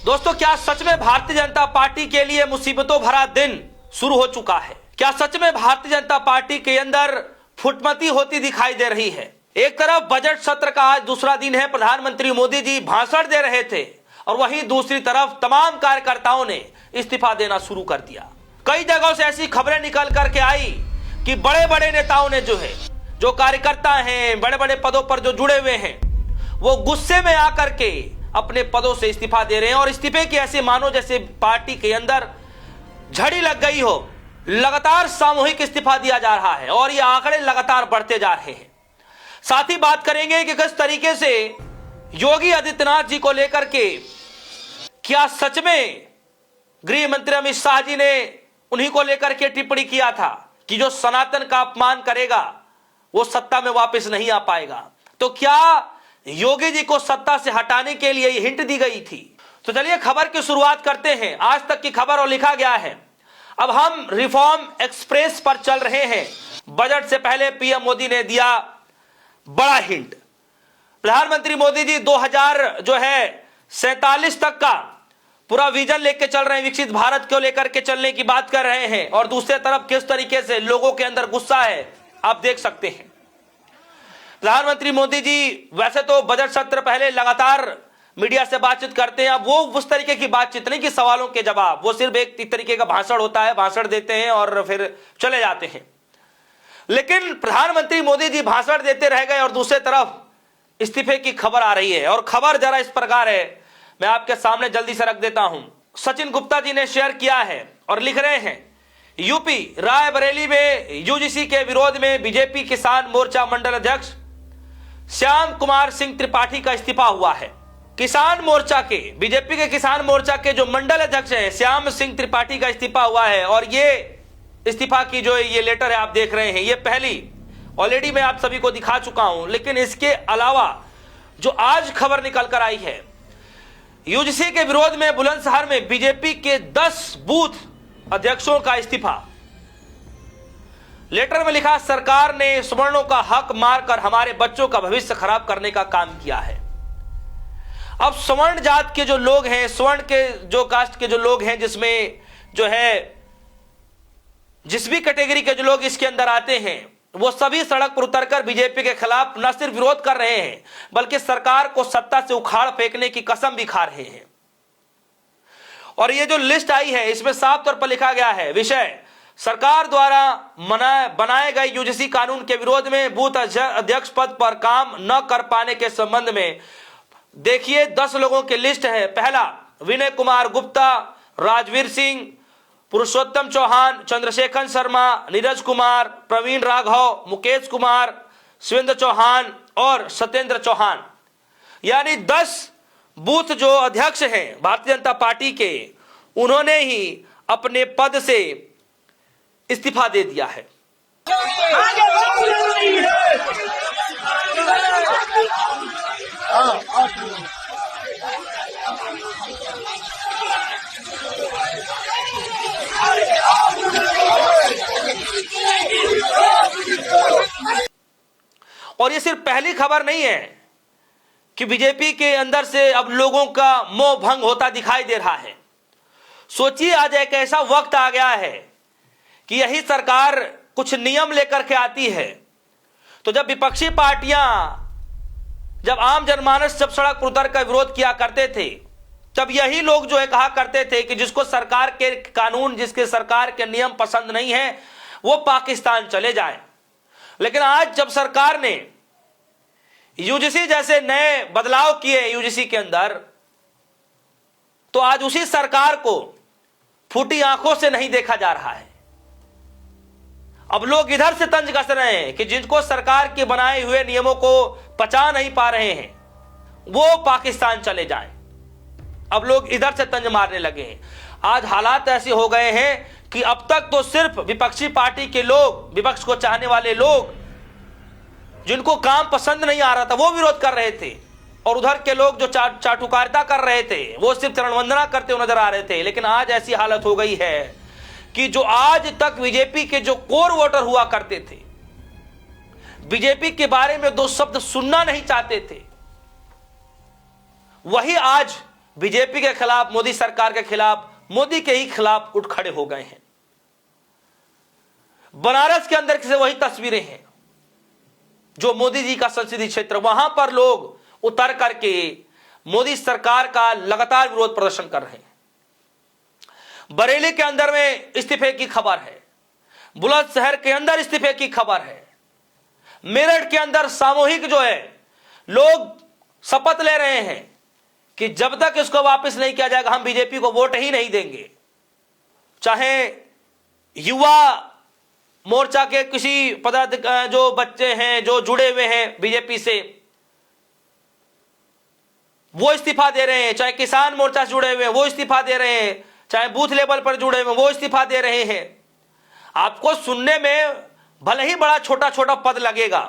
दोस्तों, क्या सच में भारतीय जनता पार्टी के लिए मुसीबतों भरा दिन शुरू हो चुका है? क्या सच में भारतीय जनता पार्टी के अंदर फुटमती होती दिखाई दे रही है? एक तरफ बजट सत्र का आज दूसरा दिन है, प्रधानमंत्री मोदी जी भाषण दे रहे थे और वहीं दूसरी तरफ तमाम कार्यकर्ताओं ने इस्तीफा देना शुरू कर दिया। कई जगहों से ऐसी खबरें निकल करके आई कि बड़े बड़े नेताओं ने जो कार्यकर्ता हैं, बड़े बड़े पदों पर जो जुड़े हुए हैं, वो गुस्से में आकर के अपने पदों से इस्तीफा दे रहे हैं और इस्तीफे की ऐसे मानो जैसे पार्टी के अंदर झड़ी लग गई हो। लगातार सामूहिक इस्तीफा दिया जा रहा है और ये आंकड़े लगातार बढ़ते जा रहे हैं। साथ ही बात करेंगे कि किस तरीके से योगी आदित्यनाथ जी को लेकर के क्या सच में गृह मंत्री अमित शाह जी ने उन्हीं को लेकर के टिप्पणी किया था कि जो सनातन का अपमान करेगा वो सत्ता में वापस नहीं आ पाएगा। तो क्या योगी जी को सत्ता से हटाने के लिए ये हिंट दी गई थी? तो चलिए खबर की शुरुआत करते हैं। आज तक की खबर और लिखा गया है। अब हम रिफॉर्म एक्सप्रेस पर चल रहे हैं। बजट से पहले पीएम मोदी ने दिया बड़ा हिंट। प्रधानमंत्री मोदी जी 2047 तक का पूरा विजन लेके चल रहे हैं, विकसित भारत को लेकर के चलने की बात कर रहे हैं और दूसरे तरफ किस तरीके से लोगों के अंदर गुस्सा है आप देख सकते हैं। प्रधानमंत्री मोदी जी वैसे तो बजट सत्र पहले लगातार मीडिया से बातचीत करते हैं। अब वो उस तरीके की बातचीत नहीं कि सवालों के जवाब, वो सिर्फ एक तरीके का भाषण होता है, भाषण देते हैं और फिर चले जाते हैं। लेकिन प्रधानमंत्री मोदी जी भाषण देते रह गए और दूसरे तरफ इस्तीफे की खबर आ रही है और खबर जरा इस प्रकार है, मैं आपके सामने जल्दी से रख देता हूं। सचिन गुप्ता जी ने शेयर किया है और लिख रहे हैं, यूपी रायबरेली में यूजीसी के विरोध में बीजेपी किसान मोर्चा मंडल अध्यक्ष श्याम कुमार सिंह त्रिपाठी का इस्तीफा हुआ है। किसान मोर्चा के, बीजेपी के किसान मोर्चा के जो मंडल अध्यक्ष हैं श्याम सिंह त्रिपाठी का इस्तीफा हुआ है और ये इस्तीफा की जो ये लेटर है आप देख रहे हैं, ये पहली ऑलरेडी मैं आप सभी को दिखा चुका हूं। लेकिन इसके अलावा जो आज खबर निकल कर आई है, यूजीसी के विरोध में बुलंदशहर में बीजेपी के 10 बूथ अध्यक्षों का इस्तीफा। लेटर में लिखा, सरकार ने सवर्णों का हक मारकर हमारे बच्चों का भविष्य खराब करने का काम किया है। अब स्वर्ण जात के जो लोग हैं, स्वर्ण के जो कास्ट के जो लोग हैं, जिसमें जो है जिस भी कैटेगरी के जो लोग इसके अंदर आते हैं, वो सभी सड़क पर उतरकर बीजेपी के खिलाफ न सिर्फ विरोध कर रहे हैं बल्कि सरकार को सत्ता से उखाड़ फेंकने की कसम भी खा रहे हैं। और ये जो लिस्ट आई है इसमें साफ तौर पर लिखा गया है, विषय सरकार द्वारा बनाए गए यूजीसी कानून के विरोध में बूथ अध्यक्ष पद पर काम न कर पाने के संबंध में देखिए 10 लोगों की लिस्ट है। पहला, विनय कुमार गुप्ता, राजवीर सिंह, पुरुषोत्तम चौहान, चंद्रशेखर शर्मा, नीरज कुमार, प्रवीण राघव, मुकेश कुमार, शिवेंद्र चौहान और सत्येंद्र चौहान। यानी 10 बूथ जो अध्यक्ष हैं भारतीय जनता पार्टी के, उन्होंने ही अपने पद से इस्तीफा दे दिया है। और ये सिर्फ पहली खबर नहीं है कि बीजेपी के अंदर से अब लोगों का मोह भंग होता दिखाई दे रहा है। सोचिए, आज एक ऐसा वक्त आ गया है कि यही सरकार कुछ नियम लेकर के आती है, तो जब विपक्षी पार्टियां, जब आम जनमानस जब सड़क पर उतर कर विरोध किया करते थे, तब यही लोग जो है कहा करते थे कि जिसको सरकार के कानून, जिसके सरकार के नियम पसंद नहीं है, वो पाकिस्तान चले जाए। लेकिन आज जब सरकार ने यूजीसी जैसे नए बदलाव किए यूजीसी के अंदर, तो आज उसी सरकार को फूटी आंखों से नहीं देखा जा रहा है। अब लोग इधर से तंज कस रहे हैं कि जिनको सरकार के बनाए हुए नियमों को पचा नहीं पा रहे हैं वो पाकिस्तान चले जाएं। अब लोग इधर से तंज मारने लगे हैं। आज हालात ऐसे हो गए हैं कि अब तक तो सिर्फ विपक्षी पार्टी के लोग, विपक्ष को चाहने वाले लोग, जिनको काम पसंद नहीं आ रहा था वो विरोध कर रहे थे और उधर के लोग जो चाटुकारिता कर रहे थे वो सिर्फ चरण वंदना करते हुए नजर आ रहे थे। लेकिन आज ऐसी हालत हो गई है कि जो आज तक बीजेपी के जो कोर वोटर हुआ करते थे, बीजेपी के बारे में 2 शब्द सुनना नहीं चाहते थे, वही आज बीजेपी के खिलाफ, मोदी सरकार के खिलाफ, मोदी के ही खिलाफ उठ खड़े हो गए हैं। बनारस के अंदर से वही तस्वीरें हैं जो मोदी जी का संसदीय क्षेत्र, वहां पर लोग उतर करके मोदी सरकार का लगातार विरोध प्रदर्शन कर रहे हैं। बरेली के अंदर में इस्तीफे की खबर है, बुलंदशहर के अंदर इस्तीफे की खबर है, मेरठ के अंदर सामूहिक जो है लोग शपथ ले रहे हैं कि जब तक इसको वापस नहीं किया जाएगा हम बीजेपी को वोट ही नहीं देंगे। चाहे युवा मोर्चा के किसी पदाधिकारी जो बच्चे हैं जो जुड़े हुए हैं बीजेपी से, वो इस्तीफा दे रहे हैं, चाहे किसान मोर्चा से जुड़े हुए हैं वो इस्तीफा दे रहे हैं, चाहे बूथ लेवल पर जुड़े हुए वो इस्तीफा दे रहे हैं। आपको सुनने में भले ही बड़ा छोटा छोटा पद लगेगा,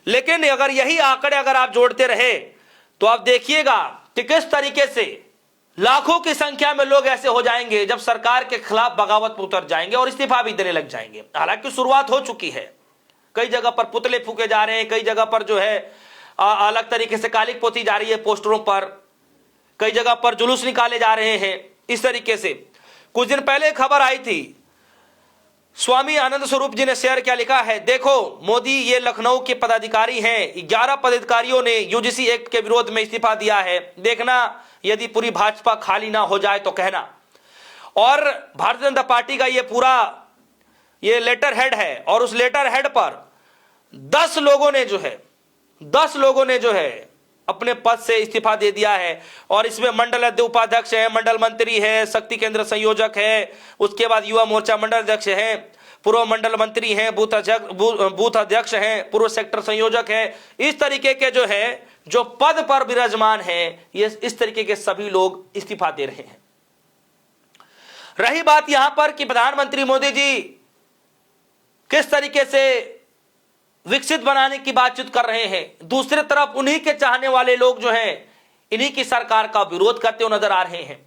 लेकिन अगर यही आंकड़े अगर आप जोड़ते रहे तो आप देखिएगा कि किस तरीके से लाखों की संख्या में लोग ऐसे हो जाएंगे जब सरकार के खिलाफ बगावत पर उतर जाएंगे और इस्तीफा भी देने लग जाएंगे। हालांकि शुरुआत हो चुकी है, कई जगह पर पुतले फूके जा रहे हैं, कई जगह पर जो है अलग तरीके से कालिक पोती जा रही है पोस्टरों पर, कई जगह पर जुलूस निकाले जा रहे हैं। इस तरीके से कुछ दिन पहले खबर आई थी, स्वामी आनंद स्वरूप जी ने शेयर किया, लिखा है देखो मोदी ये लखनऊ के पदाधिकारी हैं, 11 पदाधिकारियों ने यूजीसी एक्ट के विरोध में इस्तीफा दिया है, देखना यदि पूरी भाजपा खाली ना हो जाए तो कहना। और भारतीय जनता पार्टी का ये पूरा ये लेटर हेड है और उस लेटर हेड पर 10 लोगों ने जो है अपने पद से इस्तीफा दे दिया है। और इसमें मंडल उपाध्यक्ष है, मंडल मंत्री है, शक्ति केंद्र संयोजक है, उसके बाद युवा मोर्चा मंडल अध्यक्ष है, पूर्व मंडल मंत्री हैं, बूथ अध्यक्ष हैं, पूर्व सेक्टर संयोजक है। इस तरीके के जो है जो पद पर विराजमान है ये इस तरीके के सभी लोग इस्तीफा दे रहे हैं। रही बात यहां पर कि प्रधानमंत्री मोदी जी किस तरीके से विकसित बनाने की बातचीत कर रहे हैं, दूसरी तरफ उन्हीं के चाहने वाले लोग जो हैं इन्हीं की सरकार का विरोध करते हुए नजर आ रहे हैं।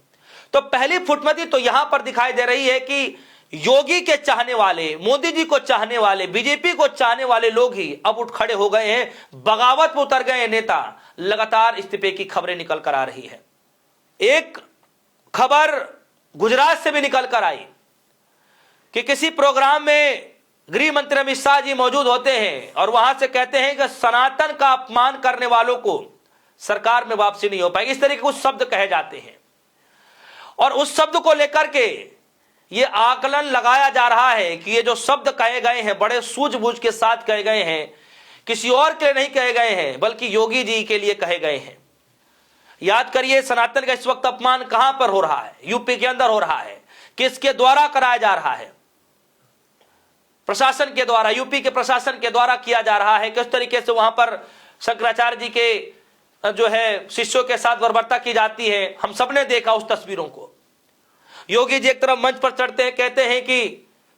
तो पहली फुटमती तो यहां पर दिखाई दे रही है कि योगी के चाहने वाले, मोदी जी को चाहने वाले, बीजेपी को चाहने वाले लोग ही अब उठ खड़े हो गए हैं, बगावत में उतर गए नेता। लगातार इस्तीफे की खबरें निकल कर आ रही है। एक खबर गुजरात से भी निकल कर आई कि किसी प्रोग्राम में गृह मंत्री अमित शाह जी मौजूद होते हैं और वहां से कहते हैं कि सनातन का अपमान करने वालों को सरकार में वापसी नहीं हो पाएगी। इस तरह के कुछ शब्द कहे जाते हैं और उस शब्द को लेकर के ये आकलन लगाया जा रहा है कि ये जो शब्द कहे गए हैं बड़े सूझबूझ के साथ कहे गए हैं, किसी और के लिए नहीं कहे गए हैं बल्कि योगी जी के लिए कहे गए हैं। याद करिए सनातन का इस वक्त अपमान कहां पर हो रहा है, यूपी के अंदर हो रहा है, किसके द्वारा कराया जा रहा है, प्रशासन के द्वारा, यूपी के प्रशासन के द्वारा किया जा रहा है। किस तरीके से वहां पर शंकराचार्य जी के जो है शिष्यों के साथ बर्बरता की जाती है, हम सबने देखा उस तस्वीरों को। योगी जी एक तरफ मंच पर चढ़ते हैं, कहते हैं कि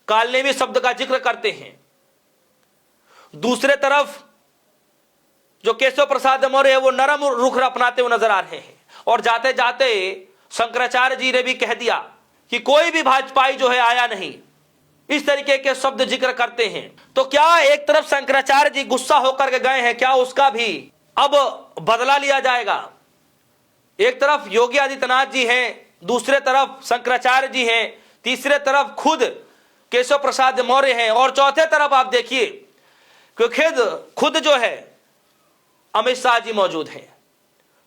कालनेमी शब्द का जिक्र करते हैं, दूसरे तरफ जो केशव प्रसाद मौर्य है वो नरम रुख अपनाते हुए नजर आ रहे हैं। और जाते जाते शंकराचार्य जी ने भी कह दिया कि कोई भी भाजपाई जो है आया नहीं, इस तरीके के शब्द जिक्र करते हैं। तो क्या एक तरफ शंकराचार्य जी गुस्सा होकर के गए हैं, क्या उसका भी अब बदला लिया जाएगा? एक तरफ योगी आदित्यनाथ जी हैं, दूसरे तरफ शंकराचार्य जी हैं, तीसरे तरफ खुद केशव प्रसाद मौर्य हैं और चौथे तरफ आप देखिए कि खुद जो है अमित शाह जी मौजूद हैं।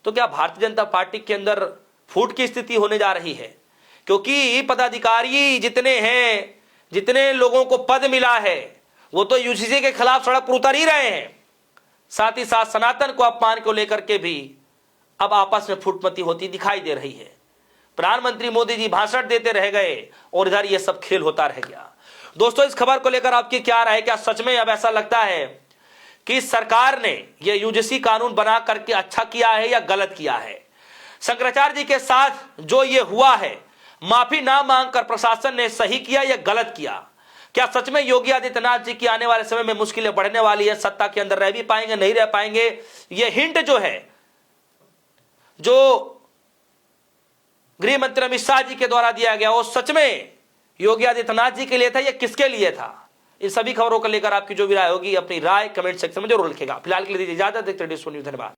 तो क्या भारतीय जनता पार्टी के अंदर फूट की स्थिति होने जा रही है? क्योंकि पदाधिकारी जितने हैं, जितने लोगों को पद मिला है वो तो यूजीसी के खिलाफ सड़क पर उतर ही रहे हैं, साथ ही साथ सनातन को अपमान को लेकर के भी अब आपस में फूटमती होती दिखाई दे रही है। प्रधानमंत्री मोदी जी भाषण देते रह गए और इधर ये सब खेल होता रह गया। दोस्तों, इस खबर को लेकर आपकी क्या राय है? क्या सच में अब ऐसा लगता है कि सरकार ने ये यूजीसी कानून बना करके अच्छा किया है या गलत किया है? शंकराचार्य जी के साथ जो ये हुआ है, माफी ना मांगकर प्रशासन ने सही किया या गलत किया? क्या सच में योगी आदित्यनाथ जी की आने वाले समय में मुश्किलें बढ़ने वाली है? सत्ता के अंदर रह भी पाएंगे, नहीं रह पाएंगे? ये हिंट जो है जो गृह मंत्री अमित शाह जी के द्वारा दिया गया वो सच में योगी आदित्यनाथ जी के लिए था या किसके लिए था? इन सभी खबरों को लेकर आपकी जो भी राय होगी अपनी राय कमेंट सेक्शन में जरूर लिखेगा। फिलहाल के लिए दीजिए इजाजत, देखते रहिए सोनी न्यूज़। धन्यवाद।